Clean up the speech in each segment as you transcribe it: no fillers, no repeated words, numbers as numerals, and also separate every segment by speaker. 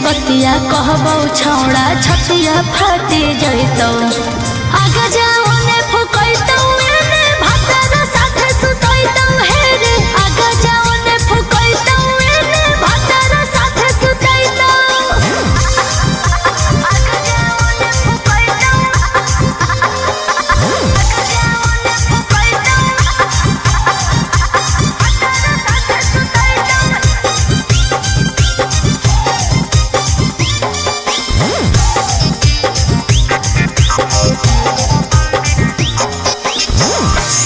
Speaker 1: बतिया कहबो छौड़ा छतिया फाटी जइतो आगे जाओ ने फुकैतो एने भातर साथे सुतैतो हे रे आगे जाओ ने फुकैतो एने भातर साथे सुतैतो आगे जाओ ने फुकैतो आगे जाओ ने फुकैतो भातर साथे सुतैतो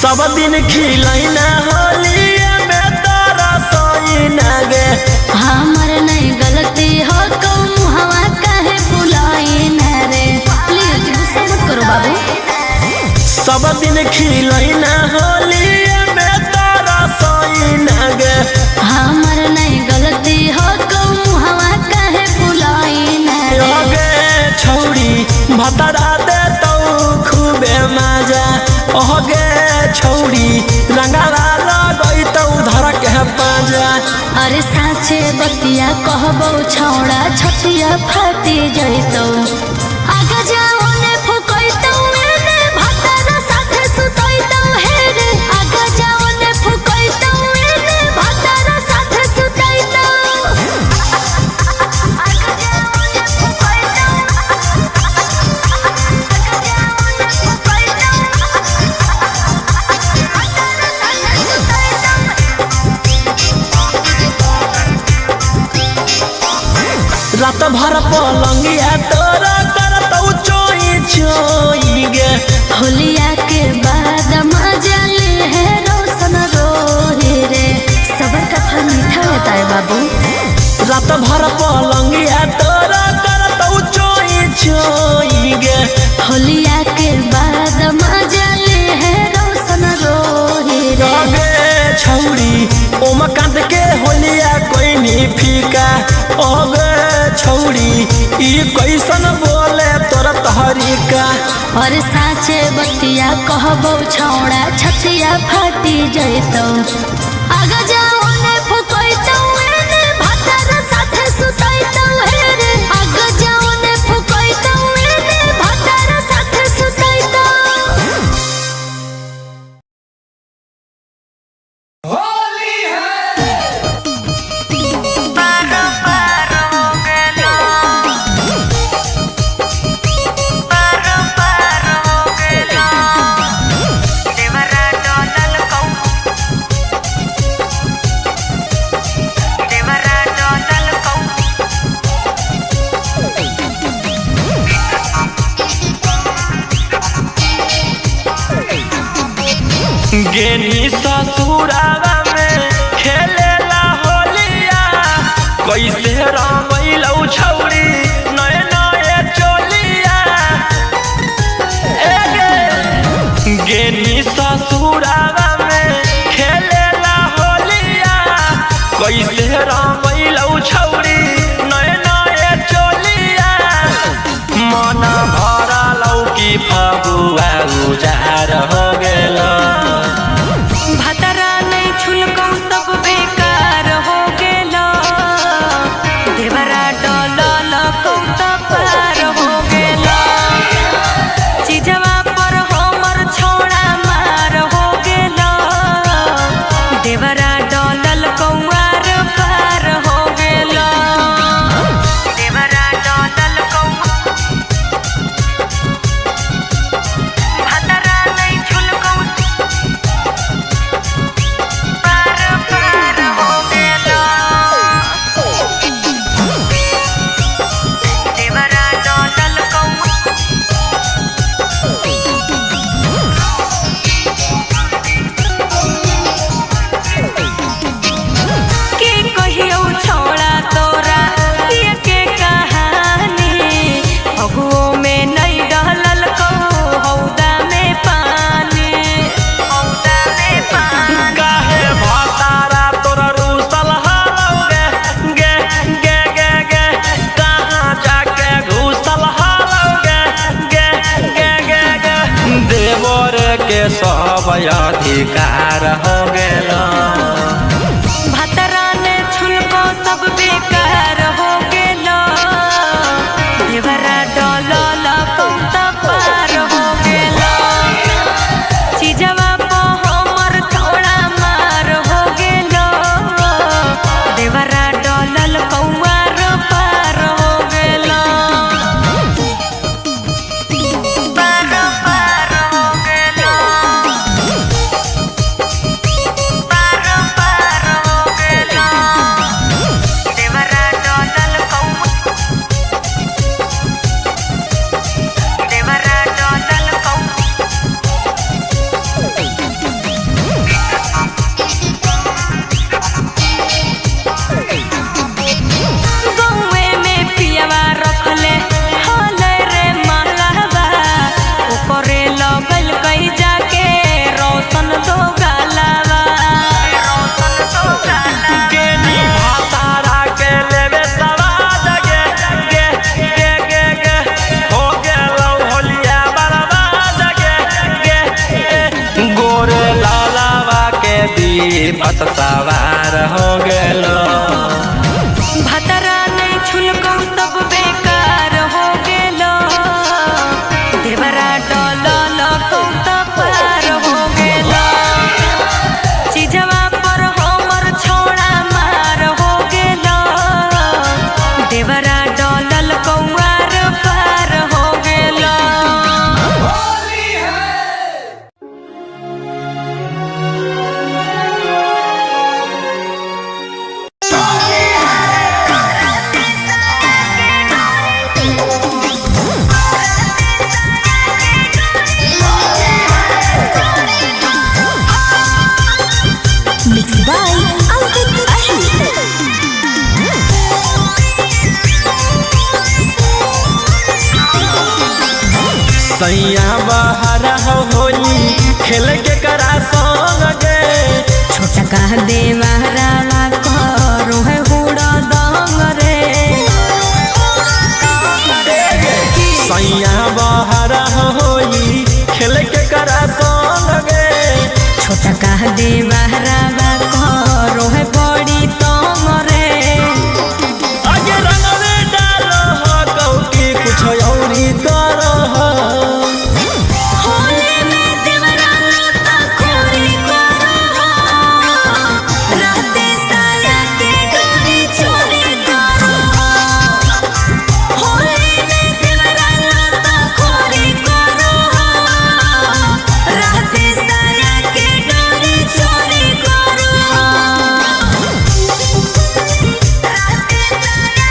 Speaker 2: सब दिन खिलैना होलिया में तारा सोइना गे
Speaker 1: हमर नहीं गलती हो तो मुहवा काहे बुलाइना रे प्लीज गुस्सा मत करो बाबू।
Speaker 2: सब दिन खिलैना होलिया में तारा सोइना गे
Speaker 1: हमर नहीं गलती हो तो मुहवा काहे बुलाइना रे
Speaker 2: छौड़ी भतरा दे तो खूबे मजा ओगे छौड़ी रंगाला लगई तो धर के पाजा।
Speaker 1: अरे साचे बतिया कहबो छौड़ा छतिया फाटी जइतो आगे जाओ ने फुकैतो एने भातर साथे सुतैतो हे रे आगे जाओ ने फुकैतो एने भातर साथे सुतैतो आगे जाओ ने फुकैतो आगे जाओ ने फुकैतो
Speaker 2: रात भर पलंगिया तोरा करतौ चोई चोई गे
Speaker 1: होलिया के बाद मजा ले है रोशन रोही रे सबर का फल मीठा होता है बाबू।
Speaker 2: रात भर पलंगिया तोरा करतौ चोई चोई गे
Speaker 1: होलिया के बाद मजा ले है रोशन रोही रे
Speaker 2: गे छौड़ी ओम कांद के होलिया कोई नहीं फीका ओगे छौड़ी ई कैसन बोले तोर तहरीका।
Speaker 1: और साचे बतिया कहबो छौड़ा छतिया फाटी जइतो आगे जाओ ने फुकैतो एने भातर साथे सुतैतो हे रे आगे जाओ ने फुकैतो एने भातर साथे सुतैतो।
Speaker 2: गेनी ससुरावा में खेलेला होलिया कैसे रमैलौ छौड़ी नए नए चोलिया गेनी ससुरावा में खेलेला होलिया कैसे रमैलौ छौड़ी नए नए चोलिया मन भरा लौकी फगुआ उजार हो गेल
Speaker 3: भतरा नहीं छुलकौ सब बेकार हो गेलो देवरा डलल कौ त पार हो गेलो चीजवा पर हमर छोड़ा मार हो गेलो देवरा डलल कौआर पार हो गेलो देवरा डलल कौ भतरा नहीं छुलकौ
Speaker 2: सब अधिकार हो गेला
Speaker 3: भतरा ने छुलको सब बेकार हो गेला
Speaker 2: किस्मत सवार हो गेलो।
Speaker 3: भतरा नहीं छुलको सब बेकार हो गेलो, देवरा डोलल कौत पार हो गेलो। चीजवा पर हमर छोड़ा मार हो गेलो, देवरा डोलल कौआर पार हो गेलो।
Speaker 1: Mixed by Ankit Ahir.
Speaker 2: सैया बहरा हो होली खेल के करा संग गे।
Speaker 1: छोटा कह देवरा करो है हुड़ा दंग रे।
Speaker 2: सैया बहरा हो होली खेल के करा संग गे।
Speaker 1: छोटा कह देवरा करो है बड़ी तंग रे।
Speaker 2: आगे रंगवे डालो हो कौकी कुछ औरी करो हो।
Speaker 1: होली में देवरा लता खोरी करो हो, राते साया के डोरी चोरी करो हो। होली में देवरा लता खोरी करो हो, राते साया के डोरी चोरी करो हो। राते साया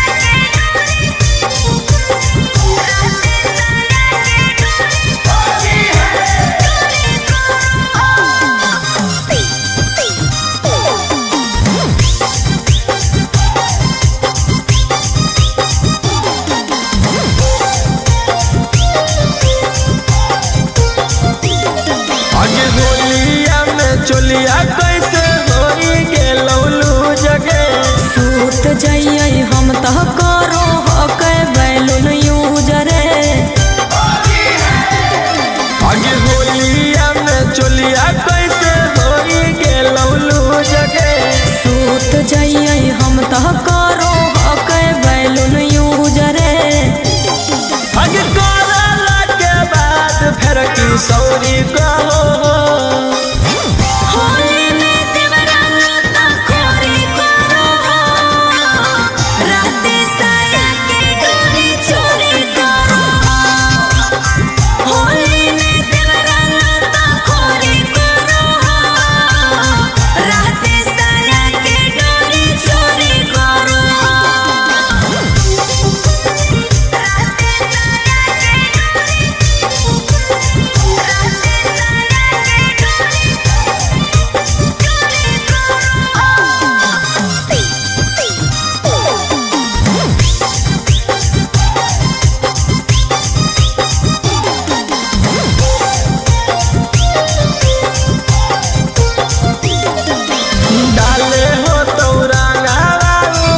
Speaker 2: आगे होलिया में चोलिया कैसे होई गेलौलू जगे।
Speaker 1: सूत जाइए हम तो करो हके बैलून यूज रे।
Speaker 2: आगे होलिया में चोलिया कैसे होई गेलौलू जगे।
Speaker 1: सूत जाइए हम तो करो हके बैलून यूज रे।
Speaker 2: आगे करला के बाद फिर की सौरी कहो।
Speaker 1: होली में देवरा लता खोरी करो हो, राते साया के डोरी चोरी करो हो। होली में देवरा लता खोरी करो हो, राते साया के डोरी चोरी करो हो। राते साया के
Speaker 2: डाले हो तौरांगा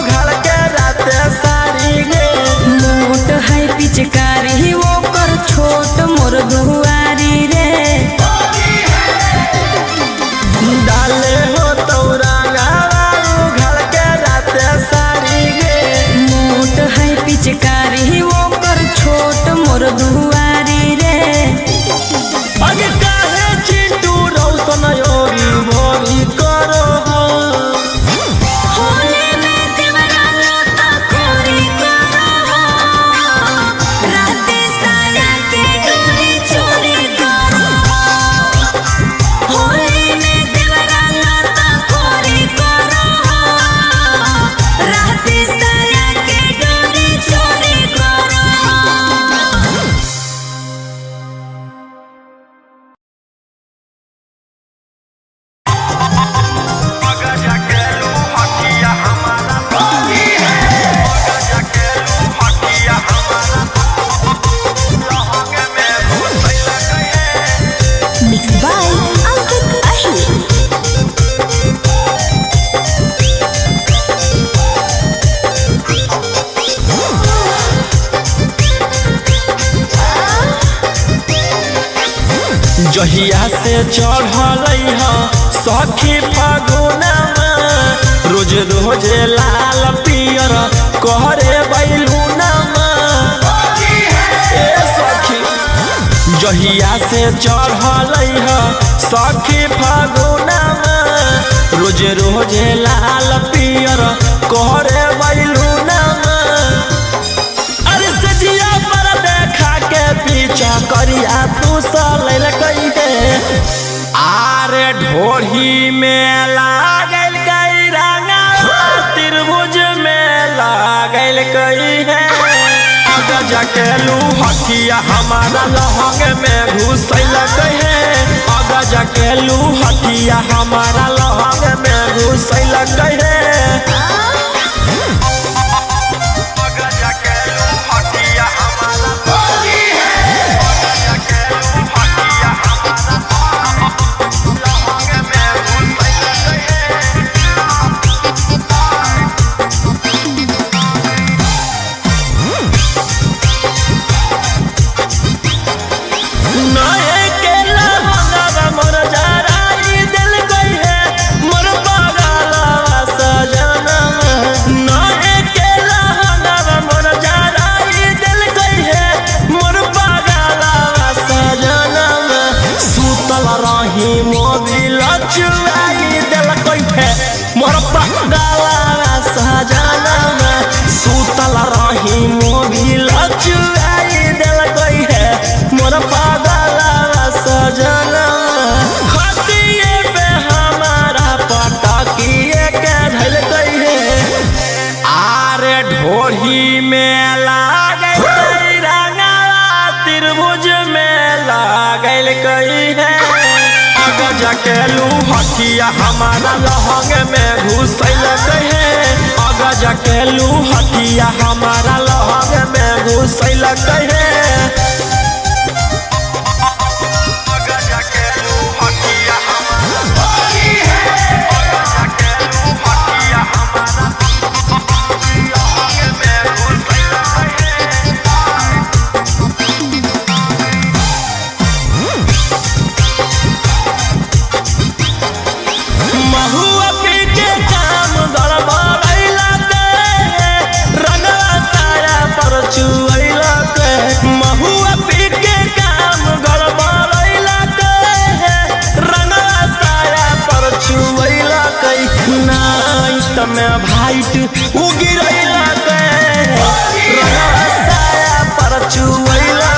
Speaker 2: घर के राते सारी गे।
Speaker 1: मोट है पिचकारी वो कर छोट मोर दुआरी रे।
Speaker 2: डाले हो तौरांगा घर के राते सारी गे।
Speaker 1: मोट है पिचकारी वो कर छोट मोर दुआरी रे।
Speaker 2: आगे काहे चिंटू रौशन योरी भोरी करो हो।
Speaker 1: होली में देवरा लता खोरी करो हो, राते साया के डोरी चोरी करो हो। होली में देवरा लता खोरी करो हो, राते साया के डोरी चोरी करो हो। Mixed by Ankit Ahir.
Speaker 2: जहिया से चढ़ल सखी फागुना रोज लाल पियर कहरे बैलूना ए सखी जहिया से चढ़ल सखी फागुना रोज रोज लाल पियर कहरे बैलूना अरे सजिया पर देखा के पीछा करिया तू सल कही आरे ढोढ़ी में लागल गई रंगा त्रिभुज में लागल गई है आगा जाके लूहकिया हमारा लहंग में घुसल गई है आगा जाके लूहकिया हमारा लहंग में घुसल गई है मोर पगला सजना सुतल रही मोबिल चुराई दिल गई है मोर पगला सजना खतिए पे हमारा पटकिए के धल गई है आरे ढोढ़ी में लागल रंगा त्रिभुज में लागल गई है जाके लूहकिया हमारा लहंग में घुसल गई है आगा जाके लूहकिया हमारा लहंग में घुसल गई है में भाइट उगिरैला साया पर चुवैला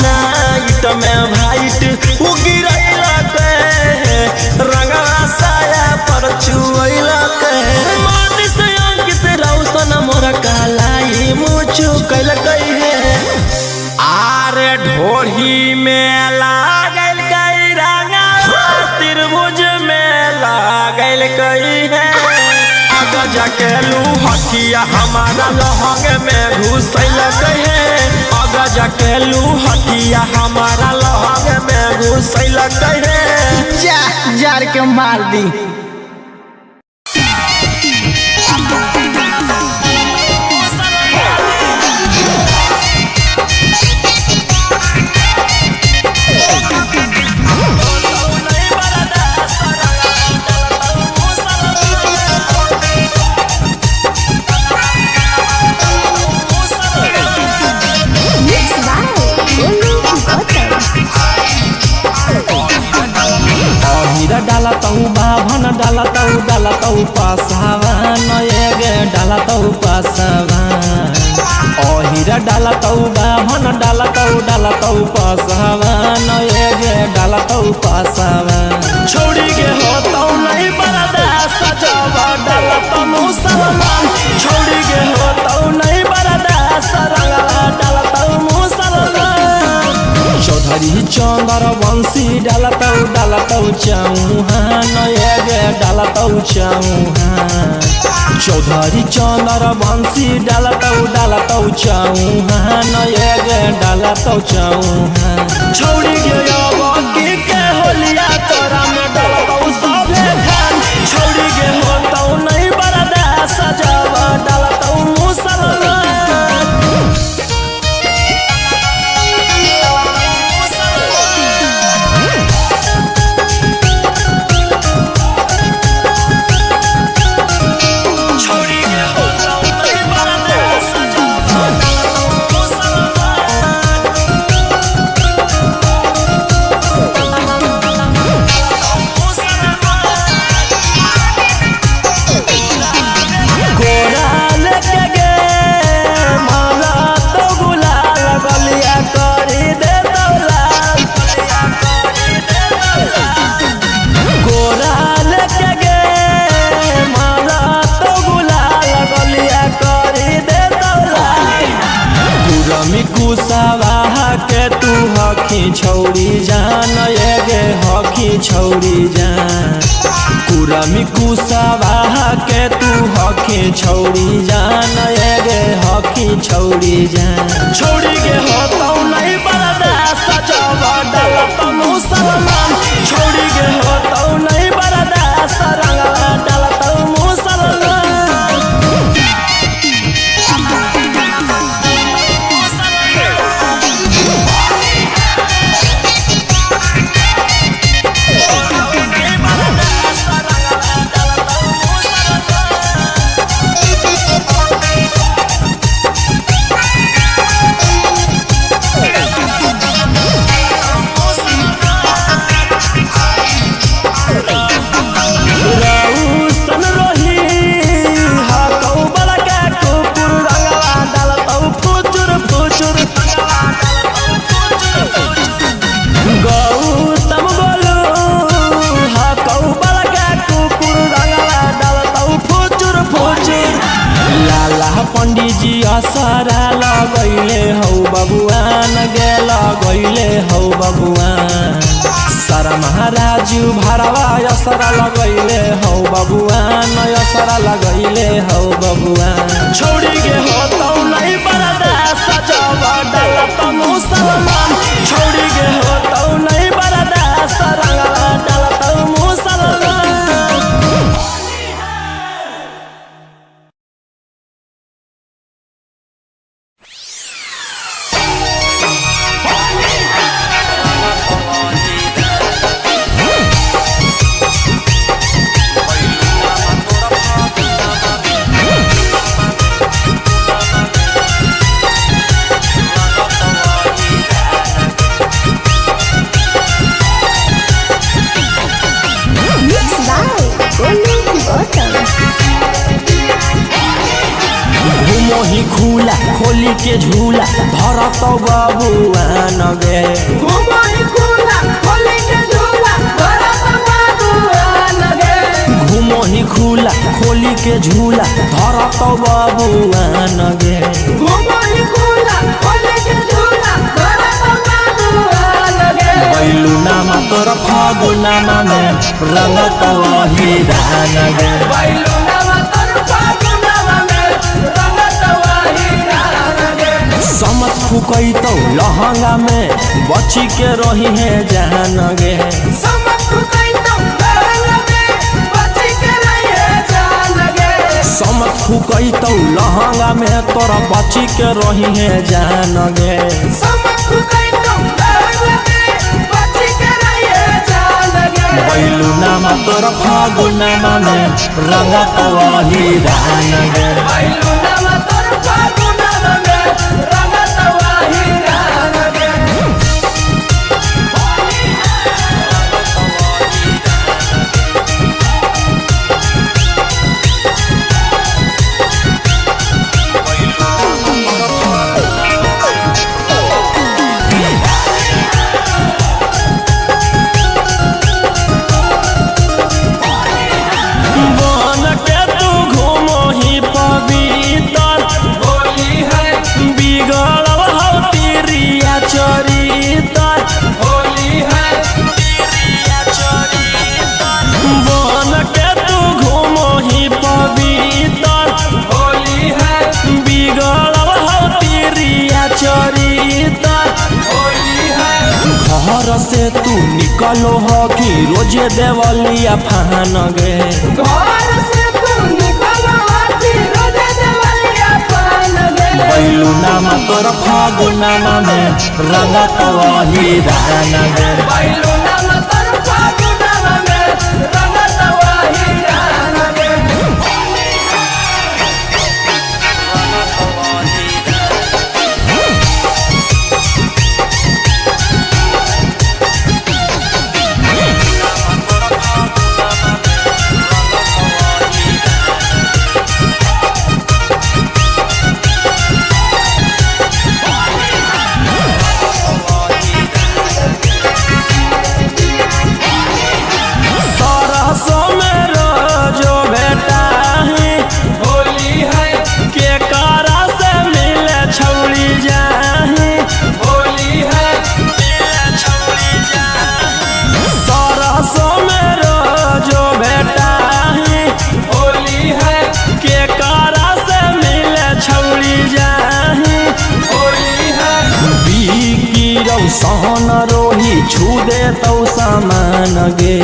Speaker 2: नाइट में भाइट उगिरैला रंगवा साया पर चुवैला मन से अंकित रौशन मोर कालाई मुचु कैल गई है आरे ढोढ़ी में लागल गई रंगा त्रिभुज में लागल गई है जाके लूहकिया हमारा लहंग में घुसल गई है आगा जाके लूहकिया हमारा लहंग में घुसल गई है
Speaker 4: जा जार के मार दी
Speaker 2: डालतौ बाभन डालतौ पासावान एगे डालतौ पासावान अहिरा डालतौ बाभन डालतौ पासावान एगे डालतौ पासावान छोड़ी के होतौ नहीं बरदा सजावा डालतौ मुसलमान छोड़ी के होतौ नहीं बरदा सरंगा डालतौ मुसलमान चौधरी चंदर वंशी डालतौ चौहान एगे डालतौ चौहान चौधरी चंदर वंशी डालतौ चौहान एगे डालतौ चौहान छौड़ी गे बकी के होलिया तोरा में डालतौ सभे खान छौड़ी गे होतौ नहीं बरदा सजावा डालतौ मुसलमान कुरमी कुसावा के तू हखी छौड़ी जान एगे हखी छौड़ी जान कुरमी कुसावा के तू हखी छौड़ी जान एगे हखी छौड़ी जान छौड़ी के होतौ नहीं बरदा सजावा डालत मुसलमान छौड़ी के होतौ नहीं बरदा सरंगा डालत मुसलमान पंडित जी असरा लगैले हौ बबुआन गे लगैले हौ बबुआन सारा महाराजू भरवा असरा लगैले हौ बबुआन असरा लगैले हौ बबुआन छौड़ी के होतौ नहीं बरदा सजावा डालत मुसलमान छौड़ी के होतौ नहीं बरदा सरंगा डालत मुसलमान मोही खुला खोली के झूला धरत बबुआन गे
Speaker 5: घुमोही खुला खोली के झूला धरत बबुआन गे
Speaker 2: घुमोही खुला खोली के झूला धरत बबुआन गे
Speaker 5: घुमोही खुला खोली के झूला धरत बबुआन गे
Speaker 2: बैलुना मा तोर फागुना में रंगत वही दान गे
Speaker 5: बैलुना मा तोर फागुना में रंगत वही दान गे
Speaker 2: समझ फुकैतौ लहंगा में बची के रही है जान गे
Speaker 5: समझ फुकैतौ लहंगा में बची के रही है जान गे
Speaker 2: समझ फुकैतौ लहंगा में तोरा बची के रही है जान गे
Speaker 5: समझ फुकैतौ लहंगा में बची के रही है जान गे
Speaker 2: बैलुना मा तोर फागुना में रंगत वही दान गे
Speaker 5: बैलुना मा तोर फागुना में रंगत वही दान गे
Speaker 2: बन के तू घुमोही पवित्र
Speaker 5: होली है
Speaker 2: बिगड़ल हौ तिरिया चरितर
Speaker 5: होली है
Speaker 2: बन के तू घुमोही पवित्र
Speaker 5: होली है
Speaker 2: बिगड़ल हौ तिरिया चरितर
Speaker 5: होली है
Speaker 2: घर से तू निकलो हो कि रोजे देवलिया फान गे
Speaker 5: घर से तू निकलो आती रोजे देवलिया पान गे
Speaker 2: बैलुना मा तोर फागुना में रंगत वही दान गे
Speaker 5: बैलुना मा तोर फागुना में रंगत वही दान गे
Speaker 2: सहन रोही छू दे तो सामान गे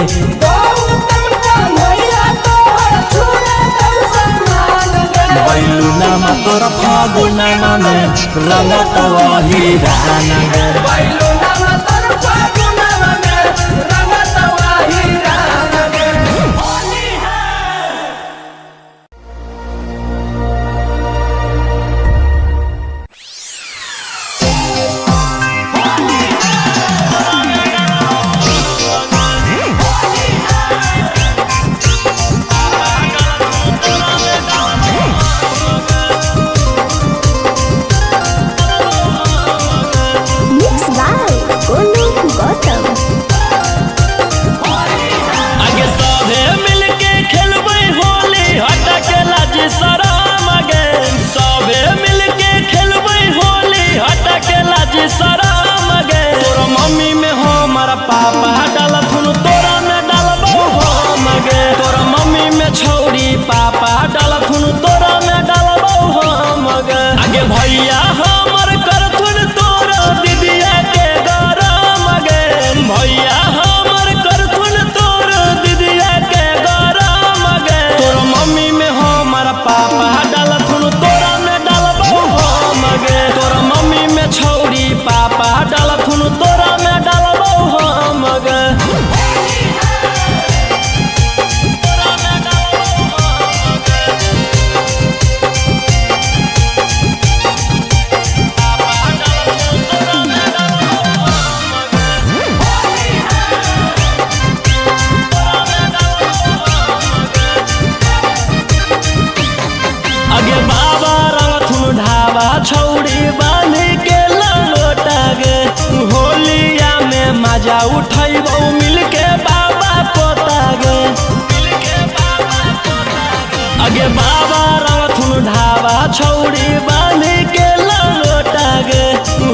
Speaker 5: गौतम कन्हैया तोहर छुए तब सम्मान गे
Speaker 2: बैलू नाम तोर फागुना में रंगत वही रान गे
Speaker 5: बैलू नाम तोर फागुनवा में रंगत वही रान गे होली है
Speaker 1: Mixed by Golu Gautam.
Speaker 2: आगे सभे मिलके खेलबै होली हटके लाज शरम गे सभे मिलके खेलबै होली हटके लाज शरम गे तोर मम्मी में हमर पापा डालथुन तोरा में डालबो हम गे तोर मम्मी में छौरी पापा डालथुन तोरा में डालबो हम गे आगे भैया हमर करथुन तोरा दीदिया के गरम गे भैया हमर करथुन तोर दीदिया के गरम गे तोर मम्मी में हमर पापा डालथुन तोरा में डालबो हम गे तोर मम्मी में छौरी पापा डालथुन तोरा में डालबो हम गे आगे बाबा रंगथुन ढाबा छौड़ी बांध के ललोटा गे होलिया में मजा उठैबौ मिलके बाबा पोता गे आगे बाबा रंगथुन ढाबा छौड़ी बांध के ललोटा गे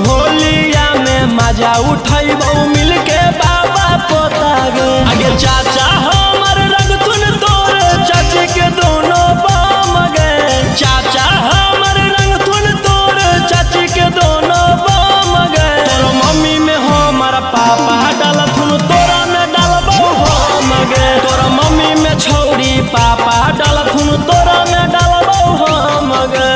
Speaker 2: होलिया में मजा उठैबौ मिलके बाबा पोता गे आगे चाचा हमर रंगथुन तोर चाची के दोनों बाम गे चाचा हमर रंगथुन तोर चाची के दोनों बाम गे तोर मम्मी में हमर पापा डालथुन तोरा में डालबो हम गे तोर मम्मी में छौरी पापा डालथुन तोरा में डालबो हम गे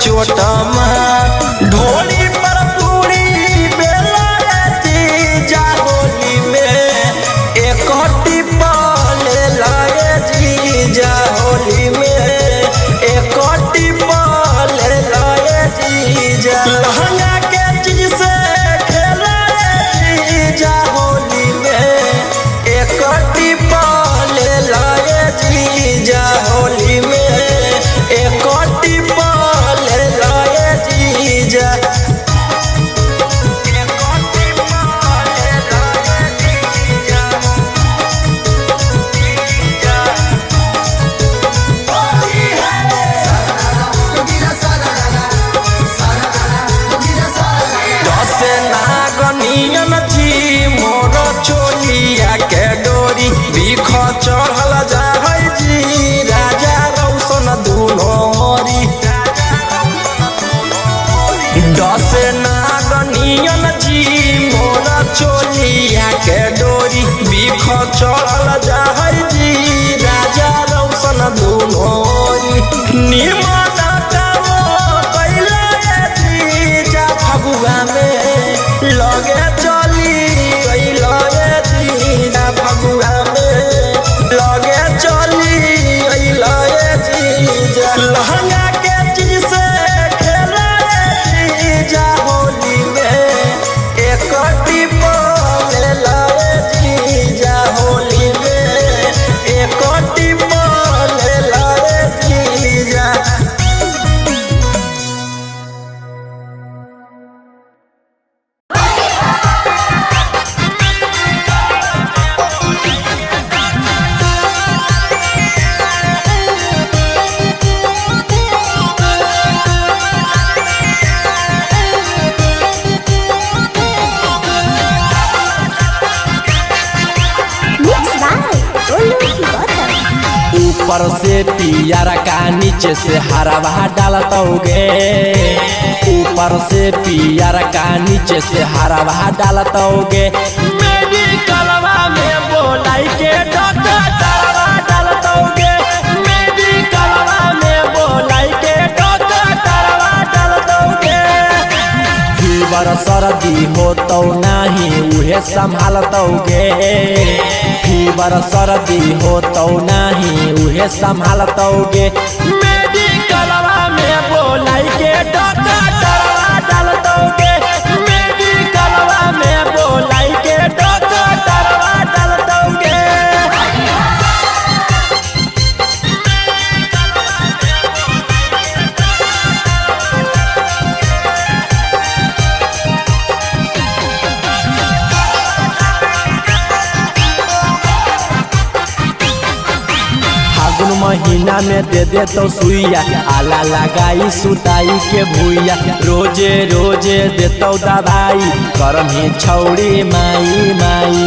Speaker 2: चोट ढोली पर पूरी बेला जीजा होली में एक टिप्पा ले लाए जीजा होली में एक टिप्पा ले लाए जीजा लहंगा के चीज से खेलाए जीजा होली में एक टिप्पा ले लाए जीजा होली में एक टिप्पा ले लाए जीजा चोलिया के डोरी बीख चढ़ल जाहै जी राजा रौशन दुनो मोरी दस नागनियन जी मोर चोलिया के डोरी बीख चढ़ल जाहै जी राजा रौशन दुनो मोरी निमन कामो कैले जीजा फगुआ में लगे चली फगुआ में लगे चली जीजा लहंगा के चीज से खेलाए जीजा होली में एक टिप्पा ले लाए जीजा होली में एक टिप्पा ले लाए जीजा ऊपर से पियर का नीचे से हरवा डालतोगे ऊपर से पियर का नीचे से हरवा डालतोगे मेडिकलवा में बोलाई के डॉक्टरवा डालतोगे मेडिकलवा में बोलाई के डॉक्टरवा डालतोगे फीवर सर्दी हो तो नहीं उहे संभालतोगे फीवर सर्दी हो तो नहीं उहे संभालतोगे मेडिकलवा में बोलाई के डॉक्टरवा डालतोगे मेडिकलवा में बोलाई के डॉक्टरवा डालतोगे महीना में दे दे तो सुइया आला लगाई सुताई के भूइया रोजे रोजे देतो दवाई करम ही छौड़ी माई माई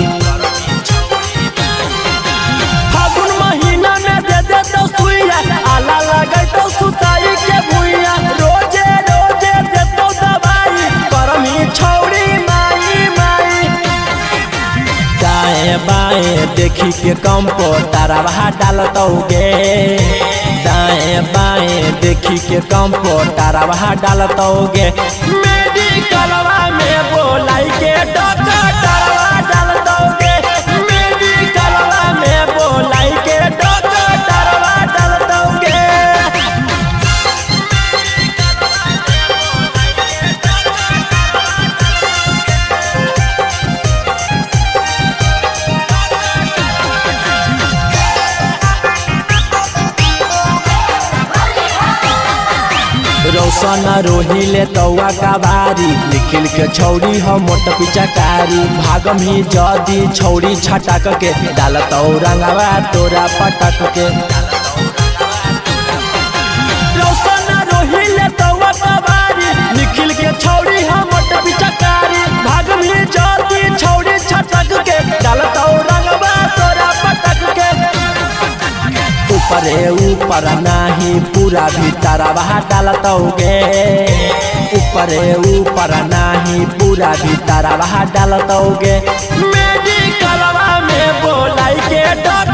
Speaker 2: फागुन महीना में दे दे तो सुइया आला लगाई तो सुताई के भूइया रोजे रोजे देतो दवाई करम ही छौड़ी माई माई दाएं बाएं देखी के कंप्यूटरवा डालतोगे दाएं बाएं देखी के कंप्यूटरवा डालतोगे मेडिकलवा में बोलाई के डॉक्टरवा डालतोगे मेडिकलवा में बोलाई के डॉक्टरवा डालतोगे रौशन रोहिले तौआ का बारी निखिल के छौड़ी हो मोट पिचकारी भागम ही जदी छौड़ी छटक के डालत रंगवा तोरा पटक के रौशन रोहिले तौआ का बारी निखिल के छौड़ी हो मोट पिचकारी भागम ही जदी छौड़ी छटक के डालत रंगवा तोरा पटक के ऊपरे ऊपर नाही पूरा भीतरवा डालतोगे ऊपरे ऊपर नाही पूरा भीतरवा डालतोगे मेडिकलवा में बोलाई के डॉक्टर